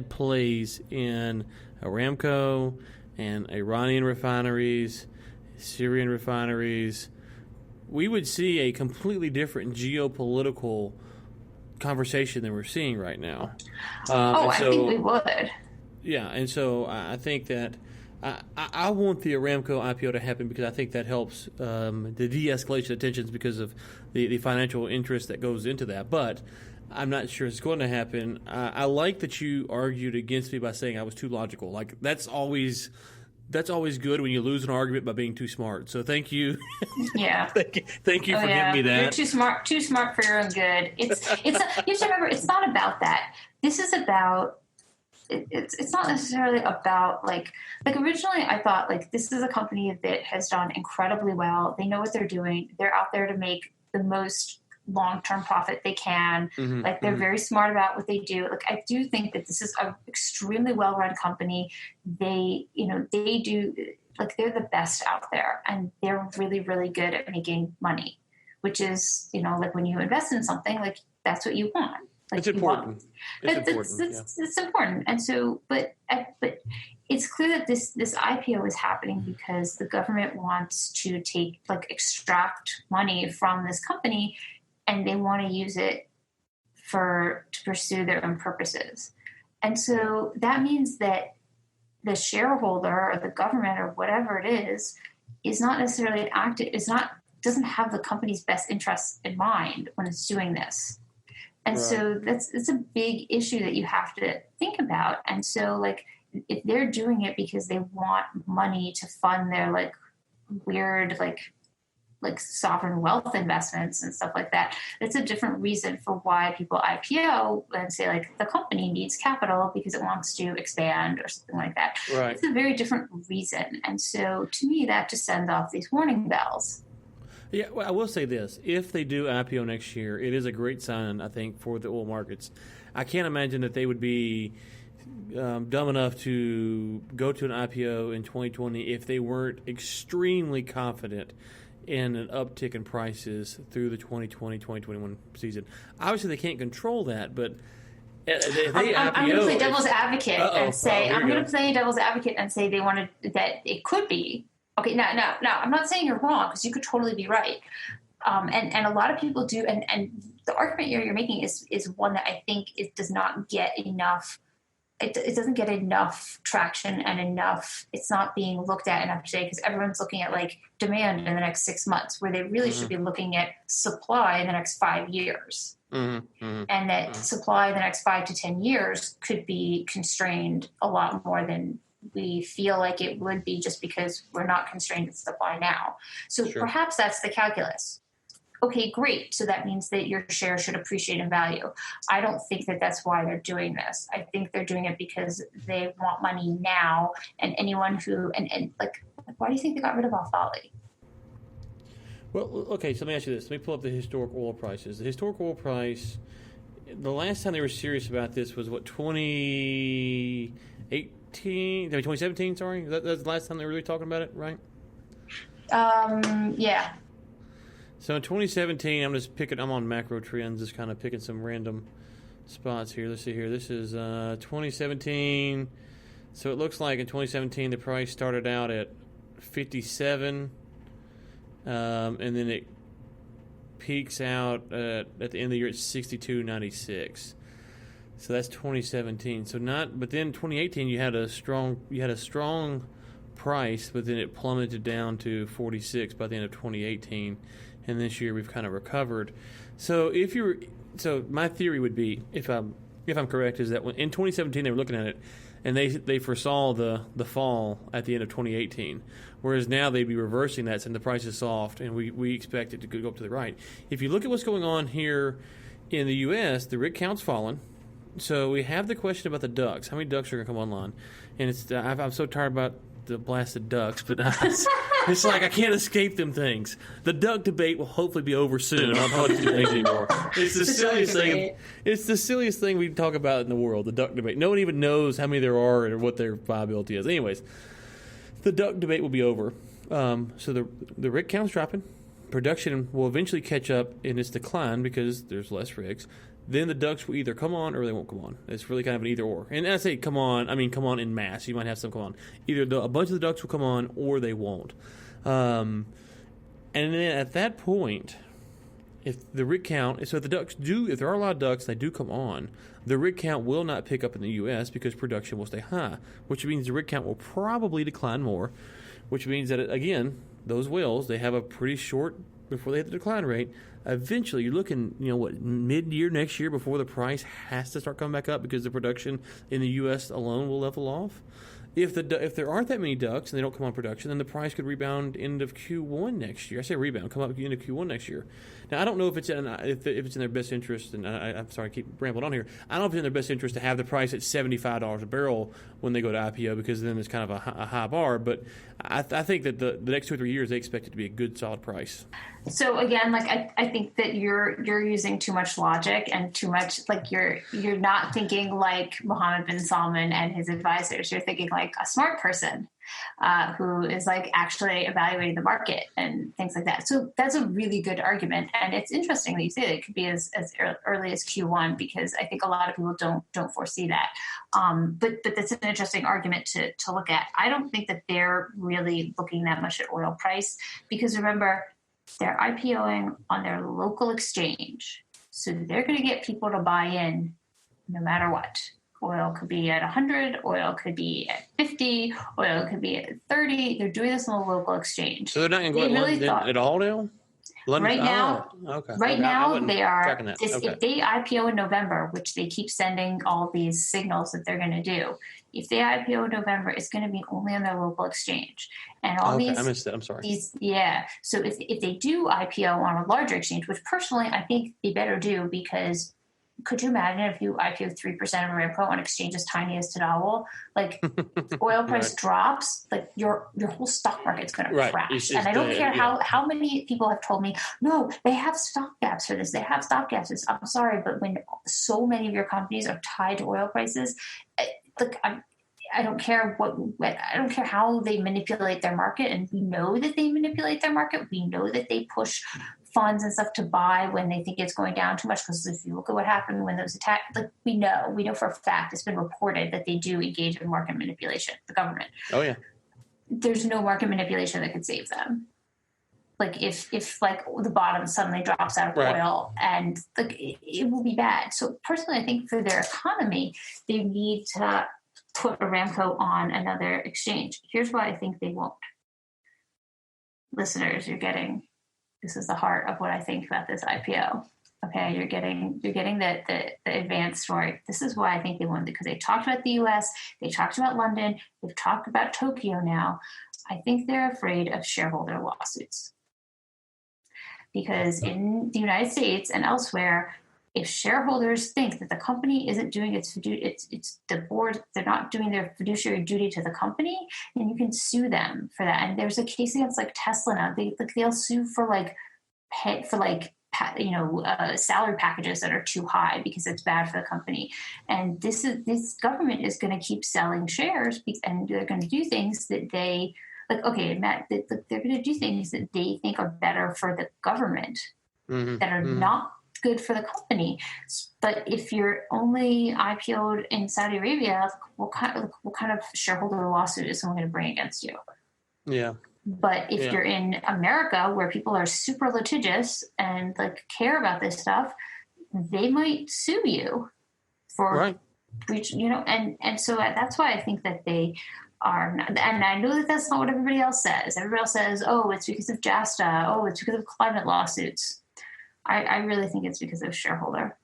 S1: plays in Aramco and Iranian refineries, Syrian refineries. We would see a completely different geopolitical conversation than we're seeing right now.
S2: I think we would.
S1: Yeah, and so I think that I want the Aramco IPO to happen because I think that helps the de-escalation of tensions because of the financial interest that goes into that. But I'm not sure it's going to happen. I like that you argued against me by saying I was too logical. That's always good when you lose an argument by being too smart. So thank you.
S2: Yeah.
S1: thank you for giving me that.
S2: You're too smart for your own good. You have to remember, it's not about that. This is about. It's not necessarily about originally I thought this is a company that has done incredibly well. They know what they're doing. They're out there to make the most long-term profit they can. They're very smart about what they do. I do think that this is an extremely well-run company. They do they're the best out there, and they're really, really good at making money, which is, when you invest in something, that's what you want.
S1: It's important.
S2: It's important. And so, but it's clear that this IPO is happening because the government wants to extract money from this company, and they want to use it to pursue their own purposes. And so that means that the shareholder or the government or whatever it is not necessarily doesn't have the company's best interests in mind when it's doing this. And so it's a big issue that you have to think about. And so if they're doing it because they want money to fund their weird sovereign wealth investments and stuff like that, it's a different reason for why people IPO and say the company needs capital because it wants to expand or something like that.
S1: Right.
S2: It's a very different reason. And so to me, that just sends off these warning bells.
S1: Yeah, well, I will say this. If they do IPO next year, it is a great sign, I think, for the oil markets. I can't imagine that they would be dumb enough to go to an IPO in 2020 if they weren't extremely confident in an uptick in prices through the 2020-2021 season. Obviously, they can't control that, but
S2: I'm going to play devil's advocate and say they wanted that it could be. Okay, no, I'm not saying you're wrong because you could totally be right. And a lot of people do. And the argument you're making is one that I think it does not get enough. It doesn't get enough traction and enough. It's not being looked at enough today because everyone's looking at demand in the next 6 months, where they really should be looking at supply in the next 5 years. And that supply in the next 5 to 10 years could be constrained a lot more than we feel like it would be just because we're not constrained with supply now. So perhaps that's the calculus. Okay, great. So that means that your share should appreciate in value. I don't think that that's why they're doing this. I think they're doing it because they want money now. And anyone who, why do you think they got rid of Al-Fali?
S1: Well, okay, so let me ask you this. Let me pull up the historic oil prices. The historic oil price the last time they were serious about this was, 2018? 2017, sorry? That's the last time they were really talking about it, right?
S2: Yeah.
S1: So in 2017, I'm on macro trends, just kind of picking some random spots here. Let's see here. This is 2017. So it looks like in 2017 the price started out at 57, and then it peaks out at the end of the year at 62.96. So that's 2017. But then 2018 you had a strong price, but then it plummeted down to 46 by the end of 2018, and this year we've kind of recovered. So my theory would be, if I'm correct, is that in 2017 they were looking at it, and they foresaw the fall at the end of 2018, whereas now they'd be reversing that, saying the price is soft, and we expect it to go up to the right. If you look at what's going on here in the U.S., the rig count's fallen. So we have the question about the ducks. How many ducks are going to come online? And I'm so tired about the blasted ducks, but it's like I can't escape them things. The duck debate will hopefully be over soon. I don't know what to do anymore. It's the silliest thing. It's the silliest thing we talk about in the world. The duck debate. No one even knows how many there are or what their viability is. Anyways, the duck debate will be over. So the rig count's dropping. Production will eventually catch up in its decline because there's less rigs. Then the ducks will either come on or they won't come on. It's really kind of an either or. And I say come on, I mean come on in mass. You might have some come on. Either a bunch of the ducks will come on or they won't. And then at that point, if the rig count, so if there are a lot of ducks, they do come on, the rig count will not pick up in the U.S. because production will stay high, which means the rig count will probably decline more, which means that, again, those whales, they have a pretty short, before they hit the decline rate, eventually you're looking, mid-year next year before the price has to start coming back up because the production in the U.S. alone will level off. If there aren't that many ducks and they don't come on production, then the price could rebound end of Q1 next year. I say rebound, come up end of Q1 next year. Now, I don't know if it's in their best interest, and I'm sorry, I keep rambling on here. I don't know if it's in their best interest to have the price at $75 a barrel when they go to IPO, because then it's kind of a high bar. But I think that the next 2 or 3 years, they expect it to be a good, solid price.
S2: So again, I think that you're using too much logic and too much, you're not thinking like Mohammed bin Salman and his advisors. You're thinking like a smart person who is actually evaluating the market and things like that. So that's a really good argument, and it's interesting that you say that it could be as early as Q1, because I think a lot of people don't foresee that. But that's an interesting argument to look at. I don't think that they're really looking that much at oil price, because remember, they're IPOing on their local exchange. So they're going to get people to buy in no matter what. Oil could be at 100, oil could be at 50, oil could be at 30. They're doing this on the local exchange.
S1: So they're not going to go to London at all now?
S2: Right now,
S1: okay.
S2: Right now they are.
S1: Okay.
S2: If they IPO in November, which they keep sending all these signals that they're going to do, if they IPO in November, it's going to be only on their local exchange. And all these,
S1: I missed that. I'm sorry.
S2: So if they do IPO on a larger exchange, which personally I think they better do, because could you imagine if you IPO 3% of Aramco on exchange as tiny as Tadawul? Oil price drops, your whole stock market's going to crash. And I don't care how many people have told me, no, they have stock gaps for this. They have stock gaps for this. I'm sorry, but when so many of your companies are tied to oil prices, I don't care I don't care how they manipulate their market, and we know that they manipulate their market. We know that they push funds and stuff to buy when they think it's going down too much. Because if you look at what happened when those attacks, we know for a fact, it's been reported that they do engage in market manipulation. The government. Oh yeah. There's no market manipulation that could save them. If the bottom suddenly drops out of oil, and it will be bad. So personally, I think for their economy, they need to put Aramco on another exchange. Here's why I think they won't. Listeners, this is the heart of what I think about this IPO. Okay, you're getting the advanced story. This is why I think they won't, because they talked about the US, they talked about London, they've talked about Tokyo now. I think they're afraid of shareholder lawsuits. Because in the United States and elsewhere, if shareholders think that the company isn't doing it's the board, they're not doing their fiduciary duty to the company, then you can sue them for that. And there's a case against Tesla now. They'll sue for salary packages that are too high because it's bad for the company. And this government is going to keep selling shares, and they're going to do things that they they're going to do things that they think are better for the government that are not good for the company. But if you're only IPO'd in Saudi Arabia, what kind of shareholder lawsuit is someone going to bring against you?
S1: Yeah.
S2: But if you're in America, where people are super litigious and care about this stuff, they might sue you for breach. And so that's why I think that they are not, and I know that that's not what everybody else says. Everybody else says, "Oh, it's because of JASTA. Oh, it's because of climate lawsuits." I really think it's because of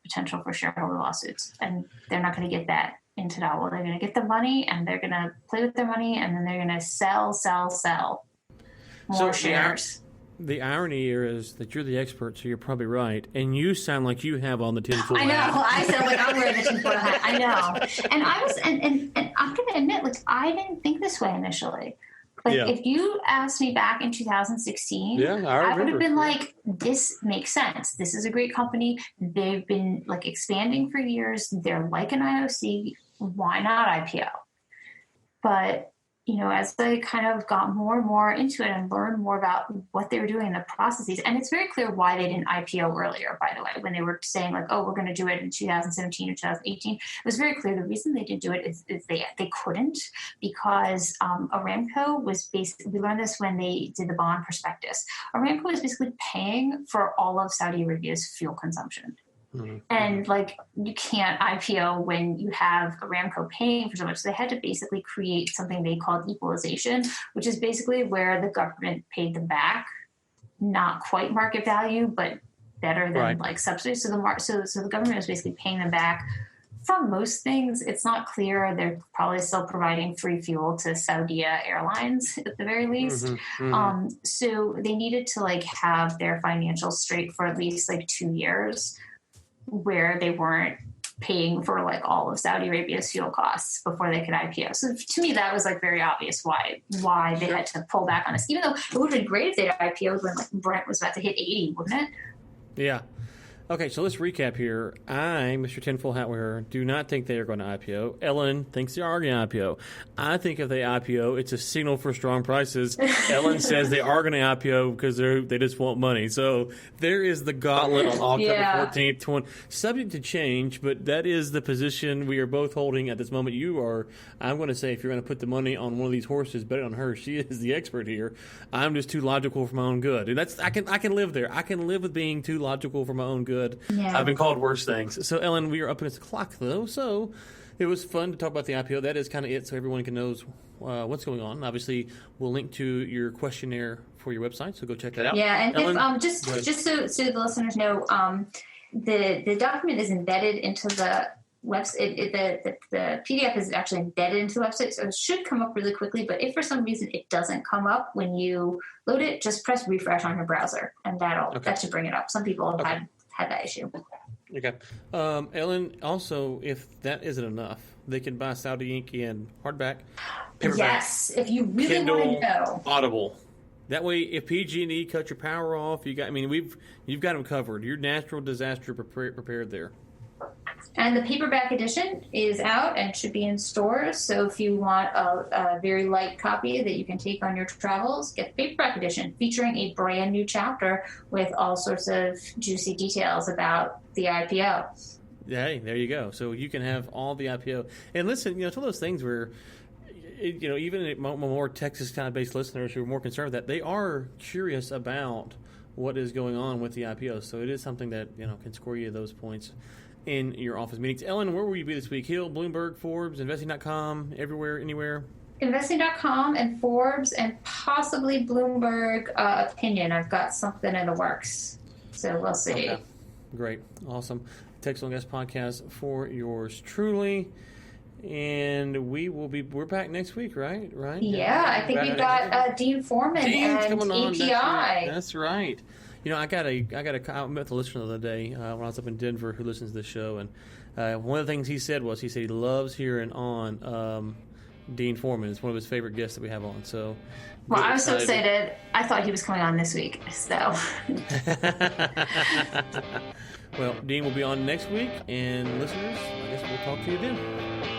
S2: potential for shareholder lawsuits, and they're not going to get that into Ethanol. They're going to get the money, and they're going to play with their money, and then they're going to sell more shares.
S1: The irony here is that you're the expert, so you're probably right, and you sound like you have on the tinfoil hat.
S2: I know. I sound like I'm wearing the tinfoil hat. I know. And I was, and I'm going to admit, I didn't think this way initially. If you asked me back in 2016, I would have been like, this makes sense. This is a great company. They've been expanding for years. They're like an IOC. Why not IPO? But, as I kind of got more and more into it and learned more about what they were doing in the processes, and it's very clear why they didn't IPO earlier, by the way, when they were saying we're going to do it in 2017 or 2018, it was very clear the reason they didn't do it is they couldn't, because Aramco was basically, we learned this when they did the bond prospectus, Aramco was basically paying for all of Saudi Arabia's fuel consumption. And you can't IPO when you have Aramco paying for so much. So they had to basically create something they called equalization, which is basically where the government paid them back, not quite market value, but better than subsidies. So the government was basically paying them back for most things. It's not clear. They're probably still providing free fuel to Saudi Airlines at the very least. So they needed to have their financials straight for at least 2 years, where they weren't paying for all of Saudi Arabia's fuel costs before they could IPO. So to me, that was very obvious why they had to pull back on us, even though it would have been great if they IPO'd when Brent was about to hit 80, wouldn't it?
S1: Yeah. Okay, so let's recap here. I, Mr. Tinfoil Hat Wearer, do not think they are going to IPO. Ellen thinks they are going to IPO. I think if they IPO, it's a signal for strong prices. Ellen says they are going to IPO because they just want money. So there is the gauntlet on October 14th, subject to change, but that is the position we are both holding at this moment. I'm going to say, if you're going to put the money on one of these horses, bet it on her. She is the expert here. I'm just too logical for my own good. And I can live there. I can live with being too logical for my own good. Yeah. I've been called worse things. So, Ellen, we are up against the clock, though. So it was fun to talk about the IPO. That is kind of it, so everyone can know what's going on. Obviously, we'll link to your questionnaire for your website, so go check that out.
S2: Yeah, and Ellen, just so the listeners know, the document is embedded into the website. The PDF is actually embedded into the website, so it should come up really quickly. But if for some reason it doesn't come up when you load it, just press refresh on your browser, and that should bring it up. Some people have had that issue.
S1: Okay. Ellen, also, if that isn't enough, they can buy Saudi Ink in hardback, paperback.
S2: Yes, if you really
S1: Kindle,
S2: want to know.
S1: Audible. That way, if PG&E cut your power off, you've got them covered. Your natural disaster prepared there.
S2: And the paperback edition is out and should be in stores. So if you want a very light copy that you can take on your travels, get the paperback edition featuring a brand new chapter with all sorts of juicy details about the IPO.
S1: Hey, there you go. So you can have all the IPO. And listen, it's one of those things where, even more Texas kind of based listeners who are more concerned with that, they are curious about what is going on with the IPO. So it is something that, can score you those points in your office meetings. Ellen, where will you be this week? Hill, Bloomberg, Forbes, investing.com, everywhere, anywhere?
S2: Investing.com and Forbes and possibly Bloomberg Opinion. I've got something in the works. So we'll see.
S1: Okay. Great. Awesome. Textile Guest Podcast for yours truly. And we're back next week, right?
S2: Yeah, I think we've got Dean Foreman and API.
S1: That's right. I met the listener the other day when I was up in Denver who listens to the show, and one of the things he said he loves hearing on Dean Foreman. It's one of his favorite guests that we have on. So,
S2: well, I was so excited. I thought he was coming on this week. So,
S1: well, Dean will be on next week, and listeners, I guess we'll talk to you then.